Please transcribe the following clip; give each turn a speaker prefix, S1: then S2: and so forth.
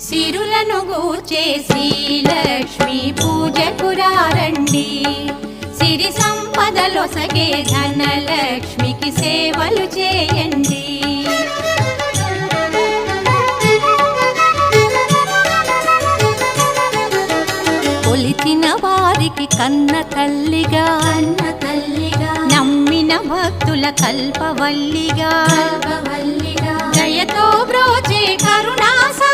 S1: సిరులను గూర్చే శ్రీలక్ష్మి పూజకు రండి, సిరి సంపదలొసగే ధనలక్ష్మికి సేవలు చేయండి. కొలిచిన వారికి కన్న తల్లిగా నమ్మిన భక్తుల కల్పవల్లిగా దయతో బ్రోచే కరుణాసా